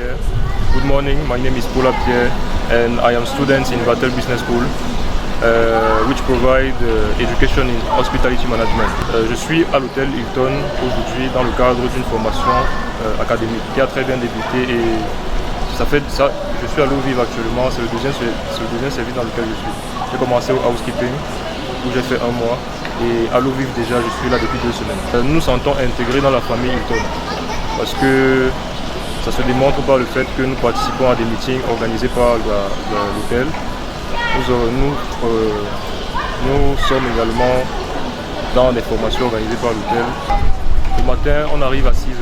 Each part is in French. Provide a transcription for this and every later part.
Pierre. Good morning, my name is Paula Pierre and I am student in Vatel Business School, which provide education in hospitality management. Je suis à l'hôtel Hilton aujourd'hui dans le cadre d'une formation académique qui a très bien débuté et je suis à l'eau vive actuellement, c'est le deuxième service dans lequel je suis. J'ai commencé au housekeeping où j'ai fait 1 mois et à l'eau vive déjà je suis là depuis 2 semaines. Nous nous sentons intégrés dans la famille Hilton parce que ça se démontre par le fait que nous participons à des meetings organisés par l'hôtel. Nous sommes également dans des formations organisées par l'hôtel. Le matin, on arrive à 6 h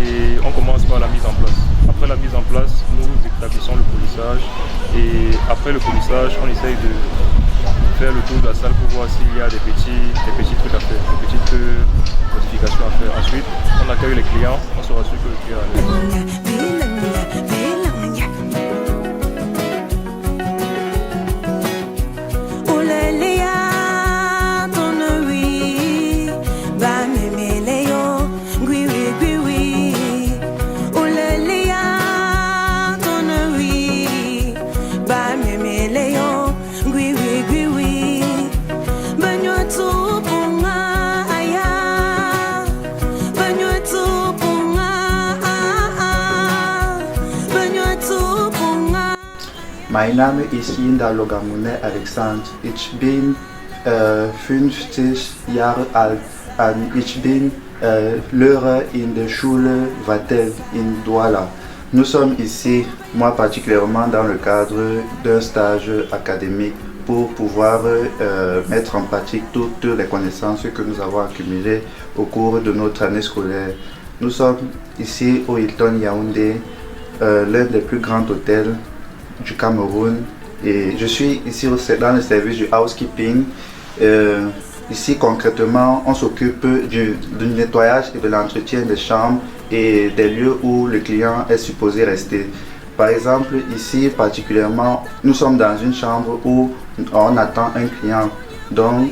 et on commence par la mise en place. Après la mise en place, nous établissons le polissage et après le polissage, on essaye de faire le tour de la salle pour voir s'il y a des petits trucs à faire, des petites modifications à faire. Ensuite, on accueille les clients, on se rassure que le client est à l'aise. Mein Name ist Yinda Logamune Alexander. Ich bin 50 Jahre alt und ich bin Lehrer in der Schule Vatel in Douala. Nous sommes ici, moi particulièrement, dans le cadre d'un stage académique pour pouvoir mettre en pratique toutes les connaissances que nous avons accumulées au cours de notre année scolaire. Nous sommes ici au Hilton Yaoundé, l'un des plus grands hôtels du Cameroun, et je suis ici dans le service du housekeeping. Ici concrètement on s'occupe du nettoyage et de l'entretien des chambres et des lieux où le client est supposé rester. Par exemple ici particulièrement nous sommes dans une chambre où on attend un client, donc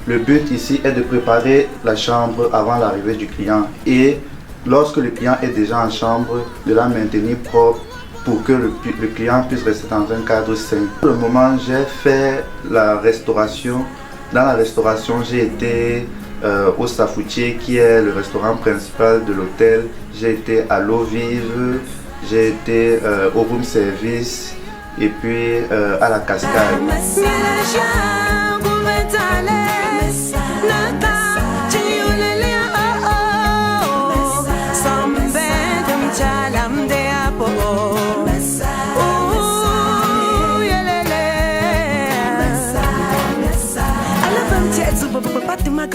le but ici est de préparer la chambre avant l'arrivée du client et lorsque le client est déjà en chambre de la maintenir propre pour que le client puisse rester dans un cadre sain. Pour le moment, j'ai fait la restauration. Dans la restauration, j'ai été au Safoutier, qui est le restaurant principal de l'hôtel. J'ai été à l'eau vive, j'ai été au room service et puis à la cascade.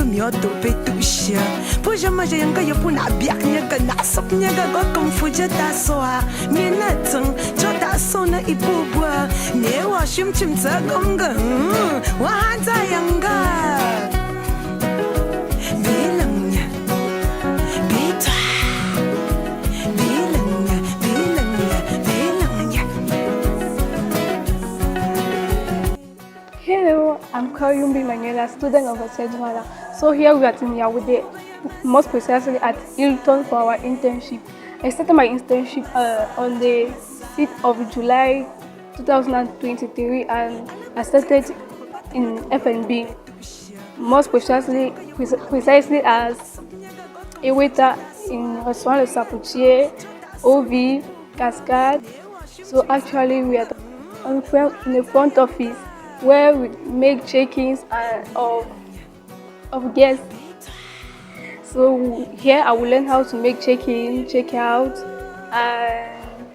Mioto petusha Poja maja yang kaya pun abiaknya ke nasoknya ke gokom fuja tasoa Minatang chota sona ipubwa Newa shim chim tsagonga Wahanta yanga Bilangnya Bita Bilangnya Hello, I'm Kayumbi Manuela, student of Douala. So here we are in Yaoundé, most precisely at Hilton for our internship. I started my internship on the 6th of July 2023 and I started in F&B, most precisely as a waiter in Restaurant Le Sapoutier, OV, Cascade. So actually we are in the front office where we make check-ins of guests. So here I will learn how to make check-in, check-out, and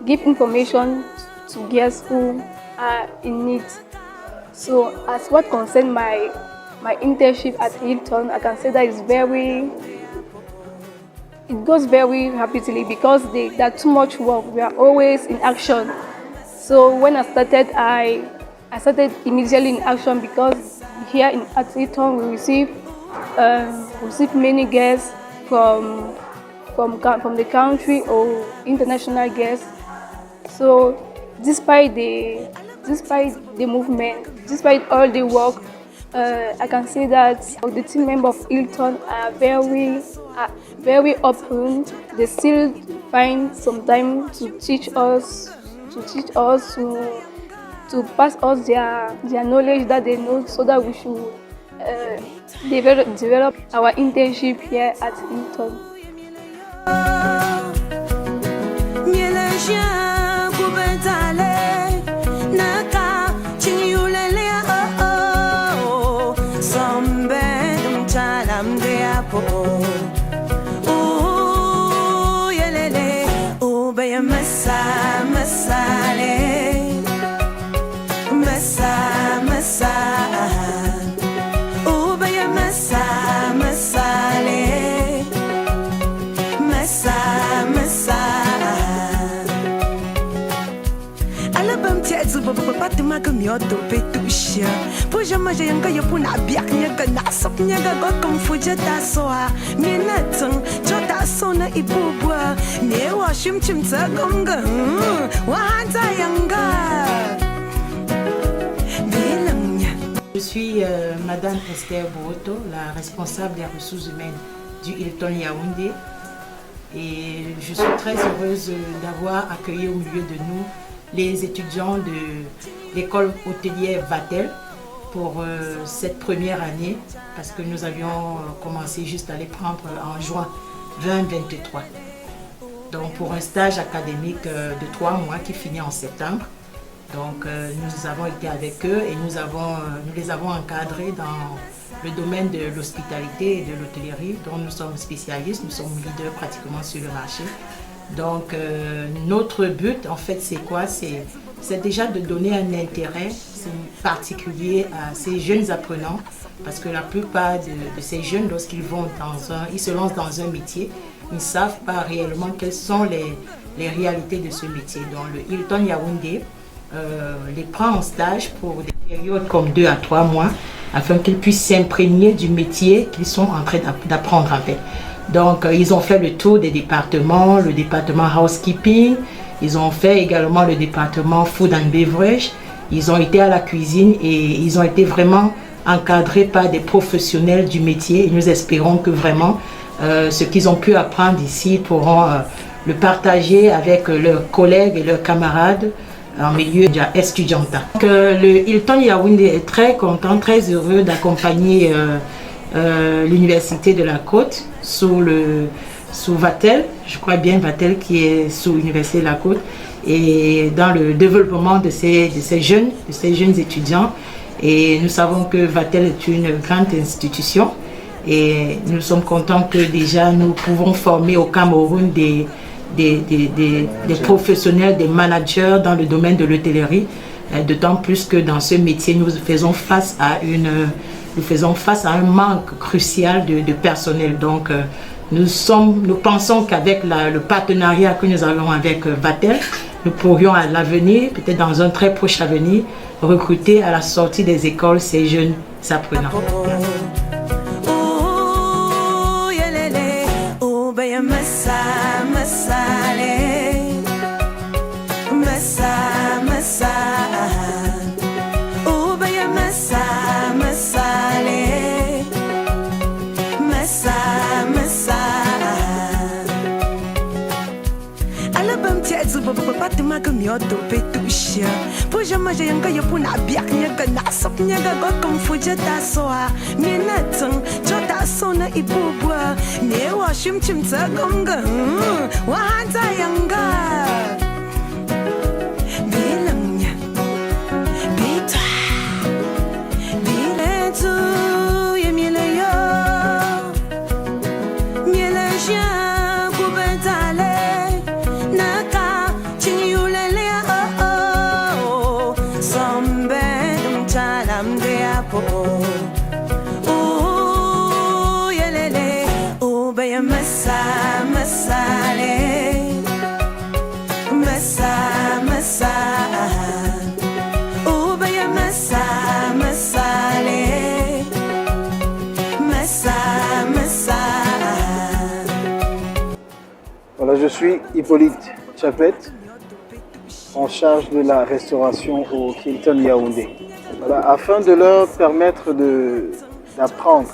give information to guests who are in need. So as what concerns my internship at Hilton, I can say that it goes very rapidly because there's too much work. We are always in action. So when I started, I started immediately in action because here at Hilton we receive many guests from the country or international guests. So despite the movement, despite all the work, I can say that the team members of Hilton are very are very open. They still find some time to teach us, to pass us their knowledge that they know, so that we should develop our internship here at Hilton. Pati magamyoto petusha Puja maja yang kaya puna biaknya ka nasoknya ga gokong fuja tasoa Minatang chota sona ibubwa Newa shim chim tsagonga Wahanta yanga Bilangnya. Je suis Madame Esther Boroto, la responsable des ressources humaines du Hilton Yaoundé, et je suis très heureuse d'avoir accueilli au milieu de nous les étudiants de l'école hôtelière Vatel pour cette première année, parce que nous avions commencé juste à les prendre en juin 2023. Donc pour un stage académique de 3 mois qui finit en septembre. Donc nous avons été avec eux et nous les avons encadrés dans le domaine de l'hospitalité et de l'hôtellerie, dont nous sommes spécialistes, nous sommes leaders pratiquement sur le marché. Donc notre but en fait c'est quoi? C'est déjà de donner un intérêt particulier à ces jeunes apprenants, parce que la plupart de ces jeunes, lorsqu'ils ils se lancent dans un métier, ils ne savent pas réellement quelles sont les réalités de ce métier. Donc le Hilton Yaoundé les prend en stage pour des périodes comme 2 à 3 mois, afin qu'ils puissent s'imprégner du métier qu'ils sont en train d'apprendre en fait. Donc ils ont fait le tour des départements, le département housekeeping, ils ont fait également le département food and beverage, ils ont été à la cuisine et ils ont été vraiment encadrés par des professionnels du métier, et nous espérons que vraiment ce qu'ils ont pu apprendre ici pourront le partager avec leurs collègues et leurs camarades en milieu estudiantin. Donc, le Hilton Yaoundé est très content, très heureux d'accompagner l'Université de la Côte sous Vatel, je crois bien Vatel qui est sous l'Université de la Côte, et dans le développement de ces jeunes étudiants. Et nous savons que Vatel est une grande institution et nous sommes contents que déjà nous pouvons former au Cameroun des professionnels, des managers dans le domaine de l'hôtellerie, d'autant plus que dans ce métier nous faisons face à un manque crucial de personnel. Donc nous pensons qu'avec le partenariat que nous avons avec Vatel, nous pourrions à l'avenir, peut-être dans un très proche avenir, recruter à la sortie des écoles ces jeunes apprenants. Pati magamyoto petusha Puja maja yang kaya puna biaknya ka nasoknya ga gokong fuja tasoa Minatang chota sona ibubwa Newa shim chim tsagonga Wahanta yanga Bilangnya Bita Biletu ye mileyo Mieleja kubentale Voilà, je suis Hippolyte Chapet, en charge de la restauration au Hilton Yaoundé. Voilà, afin de leur permettre d'apprendre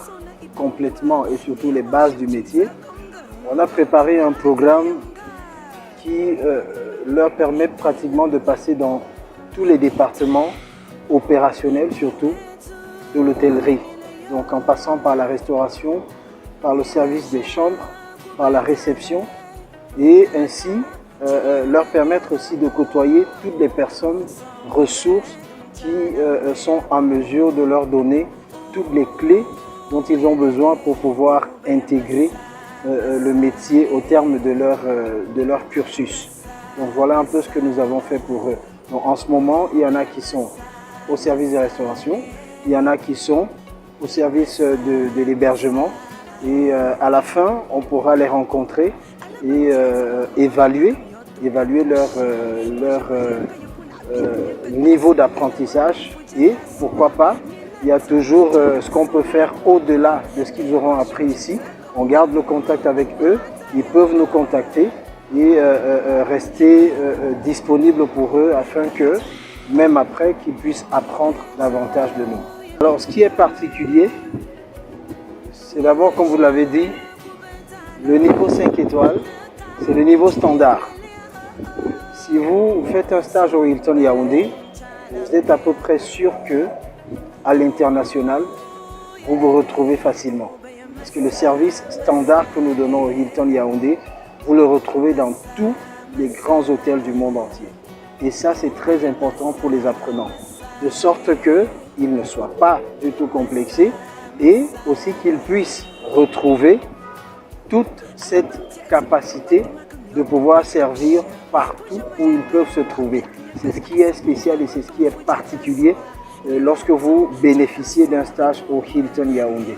complètement et surtout les bases du métier, On a préparé un programme qui leur permet pratiquement de passer dans tous les départements opérationnels, surtout de l'hôtellerie. Donc en passant par la restauration, par le service des chambres, par la réception, et ainsi leur permettre aussi de côtoyer toutes les personnes ressources qui sont en mesure de leur donner toutes les clés dont ils ont besoin pour pouvoir intégrer le métier au terme de leur cursus. Donc voilà un peu ce que nous avons fait pour eux. Donc en ce moment, il y en a qui sont au service de restauration, il y en a qui sont au service de l'hébergement, et à la fin, on pourra les rencontrer et évaluer leur niveau d'apprentissage, et pourquoi pas, il y a toujours ce qu'on peut faire au-delà de ce qu'ils auront appris ici. On garde le contact avec eux, ils peuvent nous contacter et rester disponibles pour eux afin que, même après, qu'ils puissent apprendre davantage de nous. Alors, ce qui est particulier, c'est d'abord, comme vous l'avez dit, le niveau 5 étoiles, c'est le niveau standard. Si vous faites un stage au Hilton Yaoundé, vous êtes à peu près sûr que, à l'international, vous vous retrouvez facilement. Parce que le service standard que nous donnons au Hilton Yaoundé, vous le retrouvez dans tous les grands hôtels du monde entier. Et ça, c'est très important pour les apprenants. De sorte qu'ils ne soient pas du tout complexés et aussi qu'ils puissent retrouver toute cette capacité de pouvoir servir partout où ils peuvent se trouver. C'est ce qui est spécial et c'est ce qui est particulier lorsque vous bénéficiez d'un stage au Hilton Yaoundé.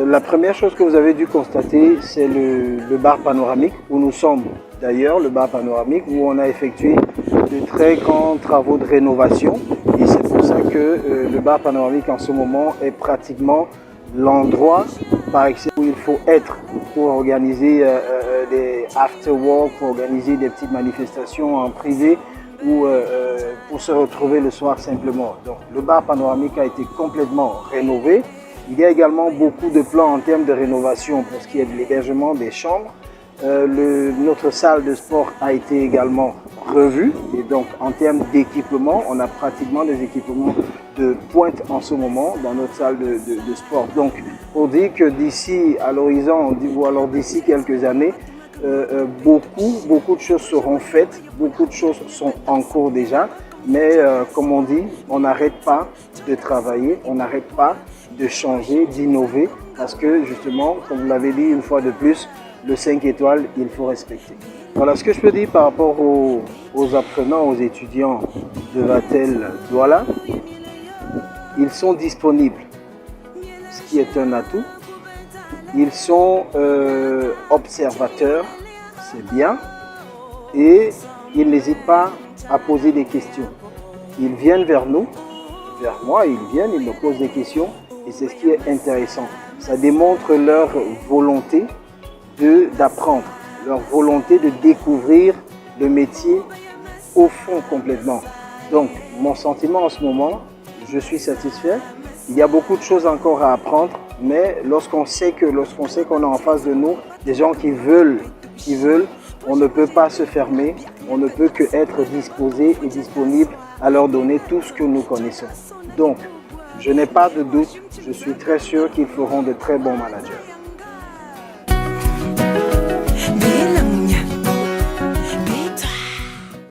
La première chose que vous avez dû constater, c'est le bar panoramique où nous sommes d'ailleurs, le bar panoramique où on a effectué de très grands travaux de rénovation, et c'est pour ça que le bar panoramique en ce moment est pratiquement l'endroit par excellence où il faut être pour organiser des after-work, pour organiser des petites manifestations en privé ou pour se retrouver le soir simplement. Donc le bar panoramique a été complètement rénové. Il y a également beaucoup de plans en termes de rénovation pour ce qui est de l'hébergement des chambres. Notre salle de sport a été également revue, et donc en termes d'équipement, on a pratiquement des équipements de pointe en ce moment dans notre salle de sport. Donc on dit que d'ici à l'horizon, ou alors d'ici quelques années, beaucoup de choses seront faites, beaucoup de choses sont en cours déjà, mais comme on dit, on n'arrête pas de travailler, on n'arrête pas de changer, d'innover, parce que justement, comme vous l'avez dit une fois de plus, le 5 étoiles, il faut respecter. Voilà ce que je peux dire par rapport aux apprenants, aux étudiants de Vatel Douala. Ils sont disponibles, ce qui est un atout. Ils sont observateurs, c'est bien, et ils n'hésitent pas à poser des questions. Ils viennent vers nous, vers moi, ils me posent des questions, et c'est ce qui est intéressant. Ça démontre leur volonté d'apprendre, leur volonté de découvrir le métier au fond complètement. Donc, mon sentiment en ce moment, je suis satisfait. Il y a beaucoup de choses encore à apprendre, mais lorsqu'on sait qu'on a en face de nous des gens qui veulent, on ne peut pas se fermer, on ne peut que être disposé et disponible à leur donner tout ce que nous connaissons. Donc, je n'ai pas de doute, je suis très sûr qu'ils feront de très bons managers.